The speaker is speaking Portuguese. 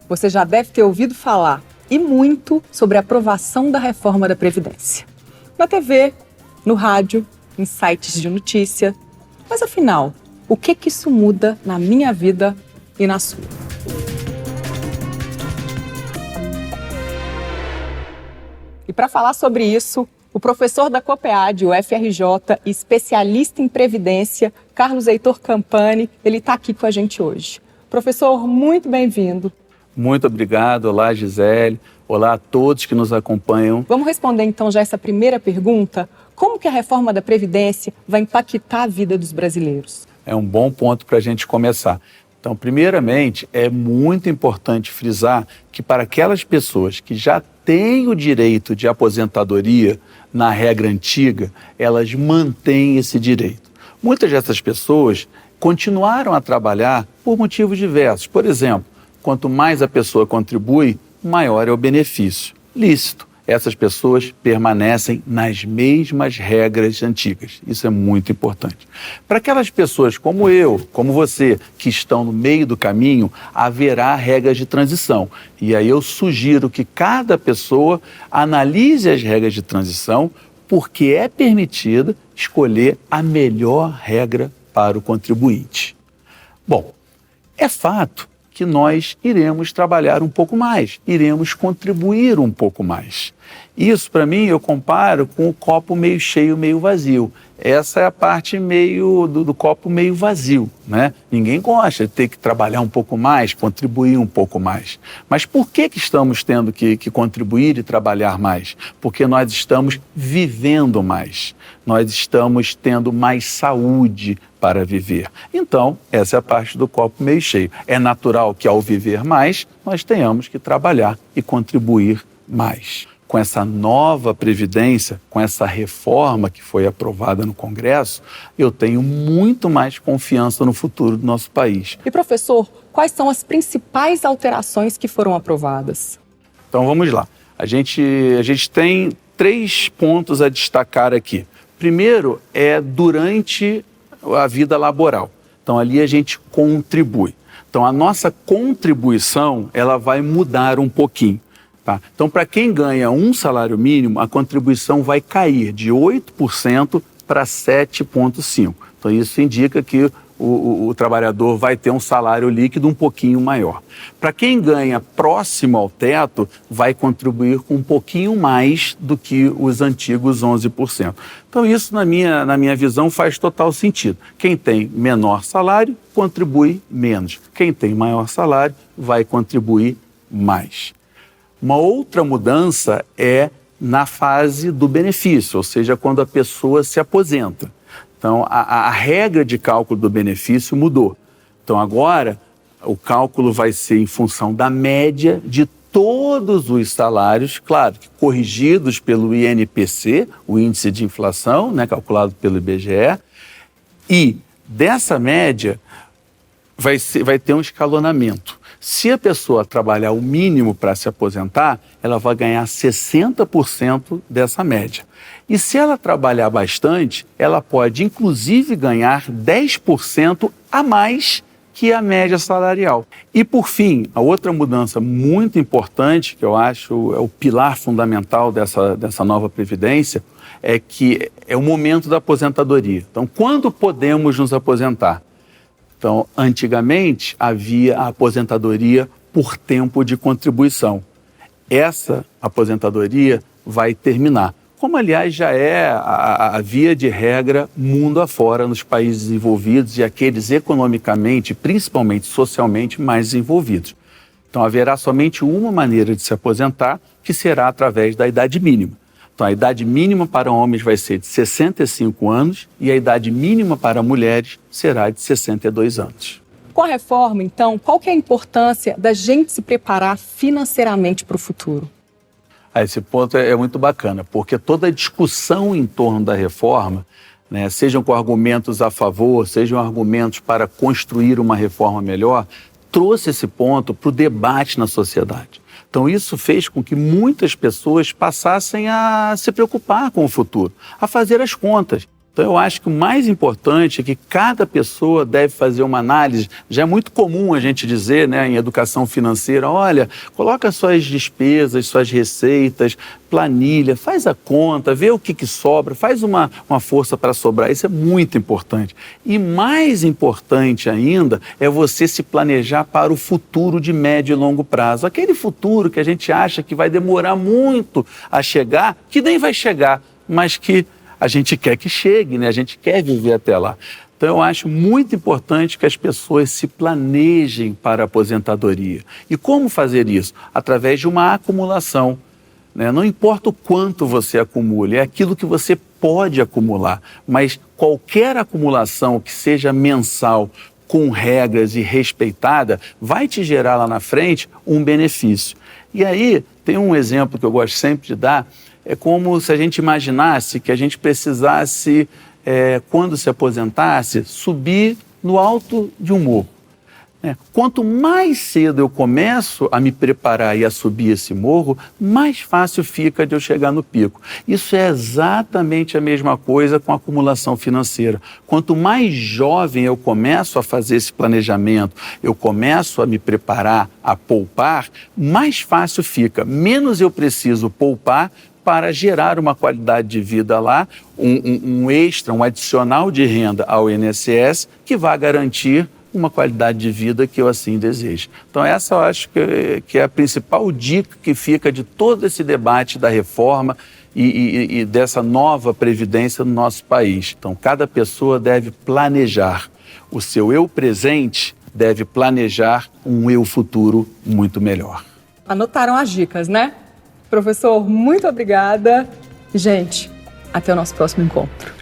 você já deve ter ouvido falar, e muito, sobre a aprovação da reforma da Previdência. Na TV, no rádio, em sites de notícia. Mas afinal, o que isso muda na minha vida e na sua? E para falar sobre isso, o professor da COPEAD, UFRJ, e especialista em Previdência, Carlos Heitor Campani, ele está aqui com a gente hoje. Professor, muito bem-vindo. Muito obrigado. Olá, Gisele. Olá a todos que nos acompanham. Vamos responder então já essa primeira pergunta. Como que a reforma da Previdência vai impactar a vida dos brasileiros? É um bom ponto para a gente começar. Então, primeiramente, é muito importante frisar que para aquelas pessoas que já têm o direito de aposentadoria na regra antiga, elas mantêm esse direito. Muitas dessas pessoas continuaram a trabalhar por motivos diversos. Por exemplo, quanto mais a pessoa contribui, maior é o benefício. Lícito. Essas pessoas permanecem nas mesmas regras antigas. Isso é muito importante. Para aquelas pessoas como eu, como você, que estão no meio do caminho, haverá regras de transição. E aí eu sugiro que cada pessoa analise as regras de transição, porque é permitida escolher a melhor regra para o contribuinte. Bom, é fato que nós iremos trabalhar um pouco mais, iremos contribuir um pouco mais. Isso, para mim, eu comparo com o copo meio cheio, meio vazio. Essa é a parte meio do copo meio vazio, né? Ninguém gosta de ter que trabalhar um pouco mais, contribuir um pouco mais. Mas por que estamos tendo que contribuir e trabalhar mais? Porque nós estamos vivendo mais, nós estamos tendo mais saúde para viver. Então, essa é a parte do copo meio cheio. É natural que ao viver mais, nós tenhamos que trabalhar e contribuir mais. Com essa nova Previdência, com essa reforma que foi aprovada no Congresso, eu tenho muito mais confiança no futuro do nosso país. E professor, quais são as principais alterações que foram aprovadas? Então vamos lá. A gente tem 3 pontos a destacar aqui. Primeiro é durante a vida laboral. Então ali a gente contribui. Então a nossa contribuição ela vai mudar um pouquinho. Tá? Então, para quem ganha um salário mínimo, a contribuição vai cair de 8% para 7,5%. Então, isso indica que o trabalhador vai ter um salário líquido um pouquinho maior. Para quem ganha próximo ao teto, vai contribuir com um pouquinho mais do que os antigos 11%. Então, isso, na minha visão, faz total sentido. Quem tem menor salário, contribui menos. Quem tem maior salário, vai contribuir mais. Uma outra mudança é na fase do benefício, ou seja, quando a pessoa se aposenta. Então, a regra de cálculo do benefício mudou. Então, agora, o cálculo vai ser em função da média de todos os salários, claro, corrigidos pelo INPC, o Índice de Inflação, né, calculado pelo IBGE, e dessa média vai ter um escalonamento. Se a pessoa trabalhar o mínimo para se aposentar, ela vai ganhar 60% dessa média. E se ela trabalhar bastante, ela pode inclusive ganhar 10% a mais que a média salarial. E por fim, a outra mudança muito importante, que eu acho é o pilar fundamental dessa nova Previdência, é que é o momento da aposentadoria. Então, quando podemos nos aposentar? Então, antigamente, havia a aposentadoria por tempo de contribuição. Essa aposentadoria vai terminar, como, aliás, já é a via de regra mundo afora nos países desenvolvidos e aqueles economicamente, principalmente socialmente, mais desenvolvidos. Então, haverá somente uma maneira de se aposentar, que será através da idade mínima. Então, a idade mínima para homens vai ser de 65 anos e a idade mínima para mulheres será de 62 anos. Com a reforma, então, qual que é a importância da gente se preparar financeiramente para o futuro? Esse ponto é muito bacana, porque toda a discussão em torno da reforma, né, sejam com argumentos a favor, sejam argumentos para construir uma reforma melhor, trouxe esse ponto para o debate na sociedade. Então, isso fez com que muitas pessoas passassem a se preocupar com o futuro, a fazer as contas. Então, eu acho que o mais importante é que cada pessoa deve fazer uma análise. Já é muito comum a gente dizer, né, em educação financeira, olha, coloca suas despesas, suas receitas, planilha, faz a conta, vê o que sobra, faz uma força para sobrar. Isso é muito importante. E mais importante ainda é você se planejar para o futuro de médio e longo prazo. Aquele futuro que a gente acha que vai demorar muito a chegar, que nem vai chegar, mas que a gente quer que chegue, né? A gente quer viver até lá. Então, eu acho muito importante que as pessoas se planejem para a aposentadoria. E como fazer isso? Através de uma acumulação. Não importa o quanto você acumule, é aquilo que você pode acumular, mas qualquer acumulação que seja mensal, com regras e respeitada, vai te gerar lá na frente um benefício. E aí, tem um exemplo que eu gosto sempre de dar, é como se a gente imaginasse que a gente precisasse, quando se aposentasse, subir no alto de um morro. Quanto mais cedo eu começo a me preparar e a subir esse morro, mais fácil fica de eu chegar no pico. Isso é exatamente a mesma coisa com a acumulação financeira. Quanto mais jovem eu começo a fazer esse planejamento, eu começo a me preparar, a poupar, mais fácil fica. Menos eu preciso poupar para gerar uma qualidade de vida lá, um extra, um adicional de renda ao INSS que vai garantir uma qualidade de vida que eu assim desejo. Então essa eu acho que é a principal dica que fica de todo esse debate da reforma e dessa nova previdência no nosso país. Então cada pessoa deve planejar. O seu eu presente deve planejar um eu futuro muito melhor. Anotaram as dicas, né? Professor, muito obrigada. Gente, até o nosso próximo encontro.